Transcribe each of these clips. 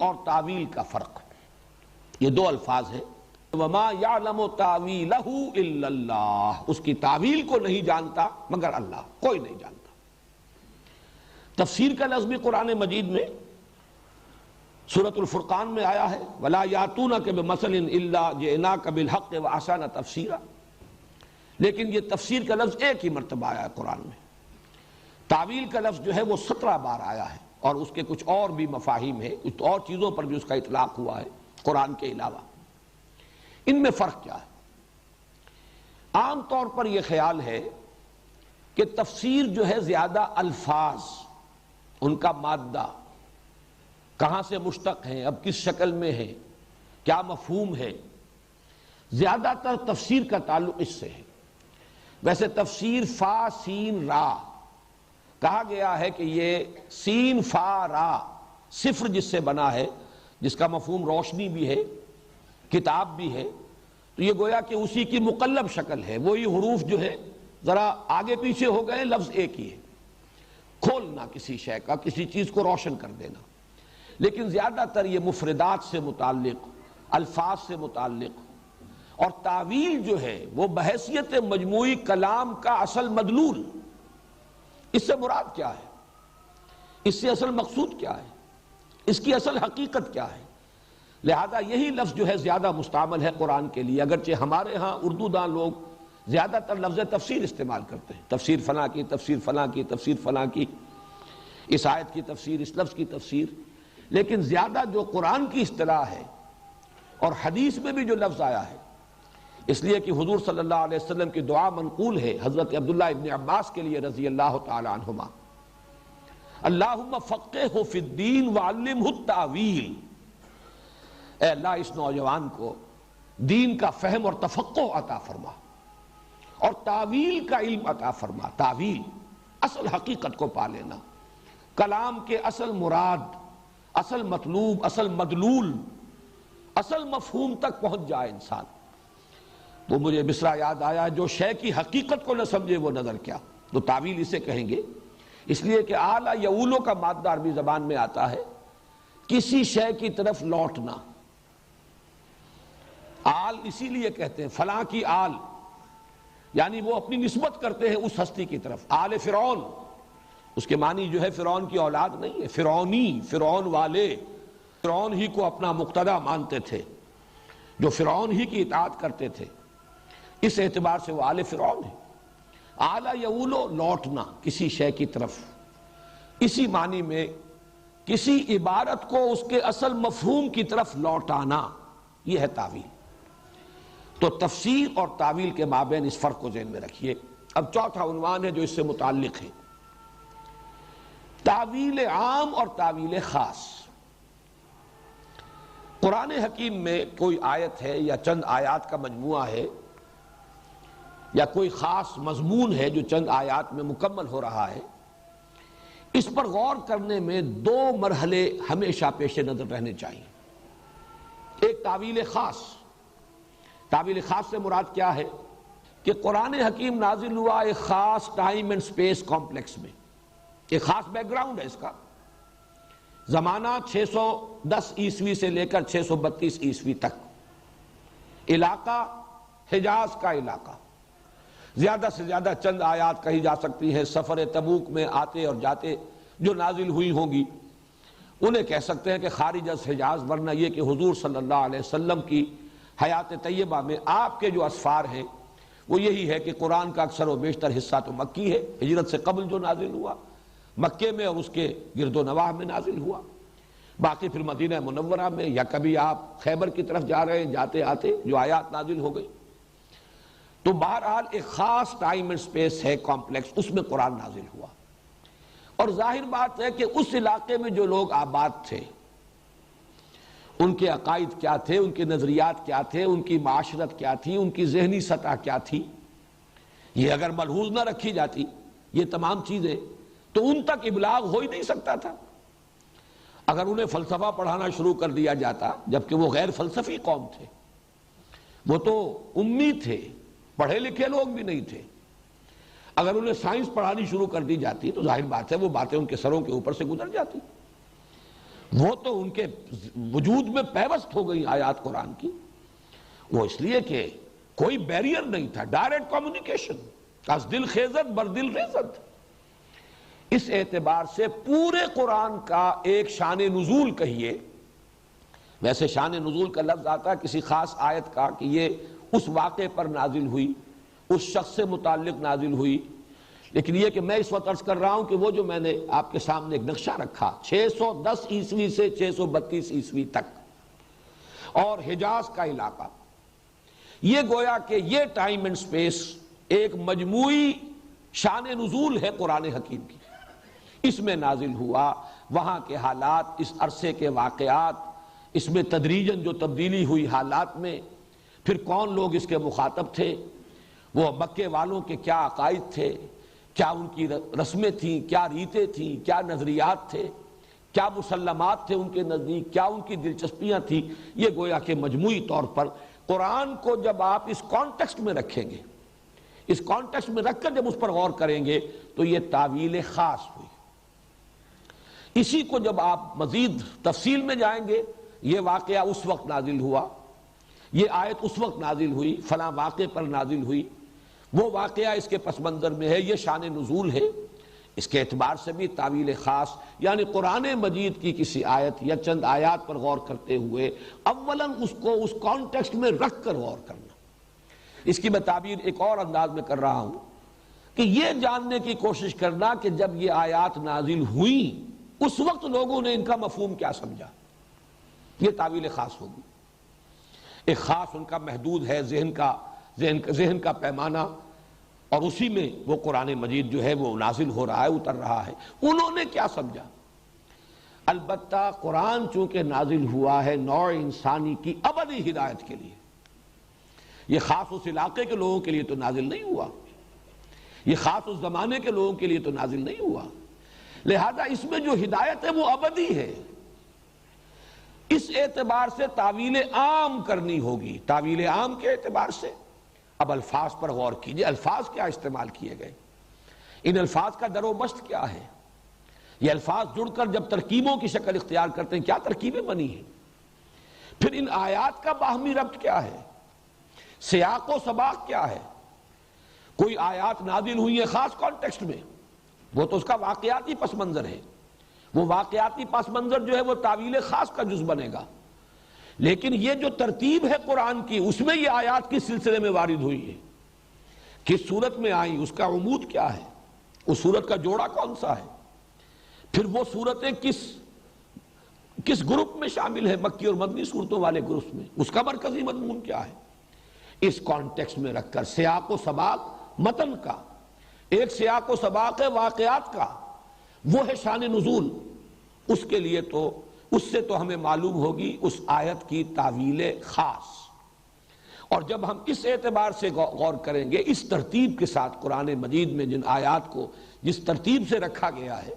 اور تعویل کا فرق، یہ دو الفاظ ہیں۔ وَمَا يَعْلَمُ تَعْوِيلَهُ إِلَّا اللَّهُ، اس کی تعویل کو نہیں جانتا مگر اللہ، کوئی نہیں جانتا۔ تفسیر کا لفظ بھی قرآن مجید میں سورۃ الفرقان میں آیا ہے، وَلَا يَأْتُونَكَ بِمَثَلٍ إِلَّا جِئْنَاكَ بِالْحَقِّ وَأَحْسَنَ تَفْسِيرًا، لیکن یہ تفسیر کا لفظ ایک ہی مرتبہ آیا ہے قرآن میں۔ تعویل کا لفظ جو ہے وہ 17 بار آیا ہے، اور اس کے کچھ اور بھی مفاہیم ہیں، کچھ اور چیزوں پر بھی اس کا اطلاق ہوا ہے قرآن کے علاوہ۔ ان میں فرق کیا ہے؟ عام طور پر یہ خیال ہے کہ تفسیر جو ہے زیادہ الفاظ، ان کا مادہ، کہاں سے مشتق ہیں، اب کس شکل میں ہے، کیا مفہوم ہے، زیادہ تر تفسیر کا تعلق اس سے ہے۔ ویسے تفسیر فا سین را کہا گیا ہے کہ یہ سین فا را صفر جس سے بنا ہے، جس کا مفہوم روشنی بھی ہے، کتاب بھی ہے، تو یہ گویا کہ اسی کی مقلب شکل ہے، وہی حروف جو ہے ذرا آگے پیچھے ہو گئے، لفظ ایک ہی ہے، کھولنا کسی شے کا، کسی چیز کو روشن کر دینا۔ لیکن زیادہ تر یہ مفردات سے متعلق، الفاظ سے متعلق، اور تعویل جو ہے وہ بحیثیت مجموعی کلام کا اصل مدلول، اس سے مراد کیا ہے، اس سے اصل مقصود کیا ہے، اس کی اصل حقیقت کیا ہے، لہذا یہی لفظ جو ہے زیادہ مستعمل ہے قرآن کے لیے۔ اگرچہ ہمارے ہاں اردو داں لوگ زیادہ تر لفظ تفسیر استعمال کرتے ہیں، تفسیر فلاں کی، تفسیر فلاں کی، تفسیر فلاں کی، اس آیت کی تفسیر، اس لفظ کی تفسیر، لیکن زیادہ جو قرآن کی اصطلاح ہے اور حدیث میں بھی جو لفظ آیا ہے، اس لیے کہ حضور صلی اللہ علیہ وسلم کی دعا منقول ہے حضرت عبداللہ ابن عباس کے لیے رضی اللہ تعالی عنہما، اللہم فقہہ فی الدین وعلمہ التاویل، اے اللہ اس نوجوان کو دین کا فہم اور تفقہ عطا فرما اور تعویل کا علم عطا فرما۔ تعویل اصل حقیقت کو پا لینا، کلام کے اصل مراد، اصل مطلوب، اصل مدلول، اصل مفہوم تک پہنچ جائے انسان۔ تو مجھے مصرع یاد آیا، جو شے کی حقیقت کو نہ سمجھے وہ نظر کیا، تو تعویل اسے کہیں گے، اس لیے کہ آل یعولو کا مادہ عربی زبان میں آتا ہے کسی شے کی طرف لوٹنا۔ آل اسی لیے کہتے ہیں فلاں کی آل، یعنی وہ اپنی نسبت کرتے ہیں اس ہستی کی طرف۔ آل فرعون، اس کے معنی جو ہے فرعون کی اولاد نہیں ہے، فرعونی، فرعون والے، فرعون ہی کو اپنا مقتدی مانتے تھے، جو فرعون ہی کی اطاعت کرتے تھے، اس اعتبار سے وہ آل فرعون ہے۔ آل یعولو لوٹنا کسی شے کی طرف، اسی معنی میں کسی عبارت کو اس کے اصل مفہوم کی طرف لوٹانا، یہ ہے تعویل۔ تو تفسیر اور تعویل کے مابین اس فرق کو ذہن میں رکھیے۔ اب چوتھا عنوان ہے جو اس سے متعلق ہے، تعویل عام اور تعویل خاص۔ قرآن حکیم میں کوئی آیت ہے یا چند آیات کا مجموعہ ہے یا کوئی خاص مضمون ہے جو چند آیات میں مکمل ہو رہا ہے، اس پر غور کرنے میں دو مرحلے ہمیشہ پیش نظر رہنے چاہیے۔ ایک تعویل خاص۔ تعویل خاص سے مراد کیا ہے کہ قرآن حکیم نازل ہوا ایک خاص ٹائم اینڈ سپیس کمپلیکس میں، ایک خاص بیک گراؤنڈ ہے اس کا، زمانہ 610 عیسوی سے لے کر 632 عیسوی تک، علاقہ حجاز کا علاقہ، زیادہ سے زیادہ چند آیات کہی جا سکتی ہیں، سفر تبوک میں آتے اور جاتے جو نازل ہوئی ہوں گی انہیں کہہ سکتے ہیں کہ خارج از حجاز، ورنہ یہ کہ حضور صلی اللہ علیہ وسلم کی حیات طیبہ میں آپ کے جو اسفار ہیں وہ یہی ہے کہ قرآن کا اکثر و بیشتر حصہ تو مکی ہے، ہجرت سے قبل جو نازل ہوا مکے میں اور اس کے گرد و نواح میں نازل ہوا، باقی پھر مدینہ منورہ میں یا کبھی آپ خیبر کی طرف جا رہے ہیں، جاتے آتے جو آیات نازل ہو گئی۔ تو بہرحال ایک خاص ٹائم اینڈ سپیس ہے کمپلیکس، اس میں قرآن نازل ہوا، اور ظاہر بات ہے کہ اس علاقے میں جو لوگ آباد تھے ان کے عقائد کیا تھے، ان کے نظریات کیا تھے، ان کی معاشرت کیا تھی، ان کی ذہنی سطح کیا تھی، یہ اگر ملحوظ نہ رکھی جاتی یہ تمام چیزیں تو ان تک ابلاغ ہو ہی نہیں سکتا تھا۔ اگر انہیں فلسفہ پڑھانا شروع کر دیا جاتا، جبکہ وہ غیر فلسفی قوم تھے، وہ تو امی تھے، پڑھے لکھے لوگ بھی نہیں تھے، اگر انہیں سائنس پڑھانی شروع کر دی جاتی تو ظاہر بات ہے وہ باتیں ان کے سروں کے اوپر سے گزر جاتی۔ وہ تو ان کے وجود میں پیوست ہو گئی آیات قرآن کی، وہ اس لیے کہ کوئی بیریئر نہیں تھا، ڈائریکٹ کمیونیکیشن، از دل خیزت بر دل ریزت۔ اس اعتبار سے پورے قرآن کا ایک شان نزول کہیے، ویسے شان نزول کا لفظ آتا ہے کسی خاص آیت کا کہ یہ اس واقعے پر نازل ہوئی، اس شخص سے متعلق نازل ہوئی، لیکن یہ کہ میں اس وقت عرض کر رہا ہوں کہ وہ جو میں نے آپ کے سامنے ایک نقشہ رکھا 610 عیسوی سے 632 عیسوی تک اور حجاز کا علاقہ، یہ گویا کہ یہ ٹائم اینڈ سپیس ایک مجموعی شان نزول ہے قرآن حکیم کی، اس میں نازل ہوا، وہاں کے حالات، اس عرصے کے واقعات، اس میں تدریجاً جو تبدیلی ہوئی حالات میں، پھر کون لوگ اس کے مخاطب تھے، وہ مکے والوں کے کیا عقائد تھے، کیا ان کی رسمیں تھیں، کیا ریتیں تھیں، کیا نظریات تھے، کیا مسلمات تھے ان کے نزدیک، کیا ان کی دلچسپیاں تھیں، یہ گویا کہ مجموعی طور پر قرآن کو جب آپ اس کانٹیکسٹ میں رکھیں گے، اس کانٹیکسٹ میں رکھ کر جب اس پر غور کریں گے تو یہ تعویل خاص ہوئی۔ اسی کو جب آپ مزید تفصیل میں جائیں گے، یہ واقعہ اس وقت نازل ہوا، یہ آیت اس وقت نازل ہوئی، فلاں واقعے پر نازل ہوئی، وہ واقعہ اس کے پس منظر میں ہے، یہ شان نزول ہے، اس کے اعتبار سے بھی تعویل خاص، یعنی قرآن مجید کی کسی آیت یا چند آیات پر غور کرتے ہوئے اولاً اس کو اس کانٹیکسٹ میں رکھ کر غور کرنا۔ اس کی میں تعبیر ایک اور انداز میں کر رہا ہوں کہ یہ جاننے کی کوشش کرنا کہ جب یہ آیات نازل ہوئیں اس وقت لوگوں نے ان کا مفہوم کیا سمجھا، یہ تعویل خاص ہوگی۔ ایک خاص ان کا محدود ہے ذہن کا پیمانہ، اور اسی میں وہ قرآن مجید جو ہے وہ نازل ہو رہا ہے، اتر رہا ہے، انہوں نے کیا سمجھا۔ البتہ قرآن چونکہ نازل ہوا ہے نوع انسانی کی ابدی ہدایت کے لیے، یہ خاص اس علاقے کے لوگوں کے لیے تو نازل نہیں ہوا، یہ خاص اس زمانے کے لوگوں کے لیے تو نازل نہیں ہوا، لہذا اس میں جو ہدایت ہے وہ ابدی ہے۔ اس اعتبار سے تعویل عام کرنی ہوگی۔ تعویل عام کے اعتبار سے اب الفاظ پر غور کیجئے، الفاظ کیا استعمال کیے گئے، ان الفاظ کا در و بست کیا ہے، یہ الفاظ جڑ کر جب ترکیبوں کی شکل اختیار کرتے ہیں کیا ترکیبیں بنی ہیں، پھر ان آیات کا باہمی ربط کیا ہے، سیاق و سباق کیا ہے۔ کوئی آیات نازل ہوئی ہے خاص کانٹیکسٹ میں، وہ تو اس کا واقعاتی پس منظر ہے، وہ واقعاتی پس منظر جو ہے وہ تعویل خاص کا جز بنے گا، لیکن یہ جو ترتیب ہے قرآن کی اس میں یہ آیات کس سلسلے میں وارد ہوئی ہے، کس صورت میں آئی، اس کا عمود کیا ہے، اس صورت کا جوڑا کون سا ہے، پھر وہ صورتیں کس گروپ میں شامل ہے، مکی اور مدنی صورتوں والے گروپ میں، اس کا مرکزی مضمون کیا ہے۔ اس کانٹیکسٹ میں رکھ کر سیاق و سباق متن کا، ایک سیاق و سباق ہے واقعات کا، وہ ہے شان نزول، اس کے لیے تو اس سے تو ہمیں معلوم ہوگی اس آیت کی تعویل خاص۔ اور جب ہم اس اعتبار سے غور کریں گے، اس ترتیب کے ساتھ قرآن مجید میں جن آیات کو جس ترتیب سے رکھا گیا ہے،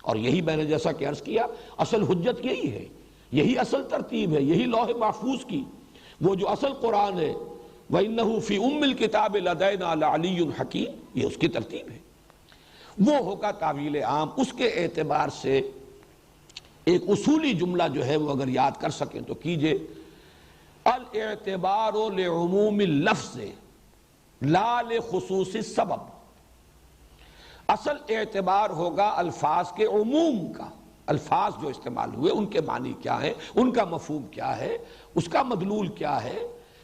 اور یہی میں نے جیسا کہ عرض کیا اصل حجت یہی ہے، یہی اصل ترتیب ہے، یہی لوح محفوظ کی وہ جو اصل قرآن ہے، وَإِنَّهُ فِي أُمِّ الْكِتَابِ لَدَيْنَا لَعَلِيٌّ حَكِيمٌ، یہ اس کی ترتیب ہے، وہ ہوگا تعویل عام۔ اس کے اعتبار سے ایک اصولی جملہ جو ہے وہ اگر یاد کر سکیں تو کیجئے، الاعتبار لعموم اللفظ لا لخصوص السبب۔ اصل اعتبار ہوگا الفاظ کے عموم کا، الفاظ جو استعمال ہوئے ان کے معنی کیا ہے، ان کا مفہوم کیا ہے، اس کا مدلول کیا ہے،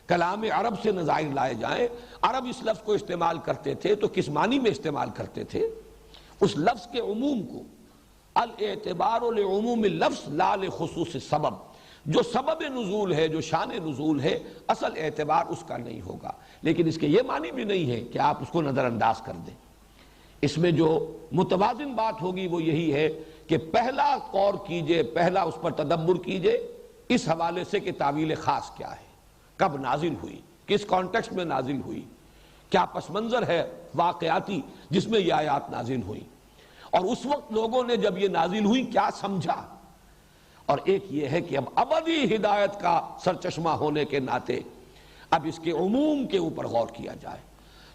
کلام عرب سے نظائر لائے جائیں، عرب اس لفظ کو استعمال کرتے تھے تو کس معنی میں استعمال کرتے تھے، اس لفظ کے عموم کو، الاعتبار لعموم اللفظ لا لخصوص السبب، جو سبب نزول ہے، جو شان نزول ہے، اصل اعتبار اس کا نہیں ہوگا، لیکن اس کے یہ معنی بھی نہیں ہے کہ آپ اس کو نظر انداز کر دیں۔ اس میں جو متوازن بات ہوگی وہ یہی ہے کہ پہلا غور کیجئے، پہلا اس پر تدبر کیجئے اس حوالے سے کہ تعویل خاص کیا ہے، کب نازل ہوئی، کس کانٹیکسٹ میں نازل ہوئی، کیا پس منظر ہے واقعاتی جس میں یہ آیات نازل ہوئی، اور اس وقت لوگوں نے جب یہ نازل ہوئی کیا سمجھا۔ اور ایک یہ ہے کہ اب ابدی ہدایت کا سرچشمہ ہونے کے ناطے اب اس کے عموم کے اوپر غور کیا جائے،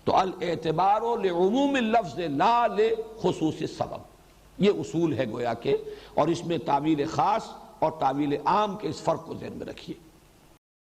تو الاعتبار لعموم اللفظ لا لخصوص السبب، یہ اصول ہے گویا کہ، اور اس میں تعویل خاص اور تعویل عام کے اس فرق کو ذہن میں رکھیے۔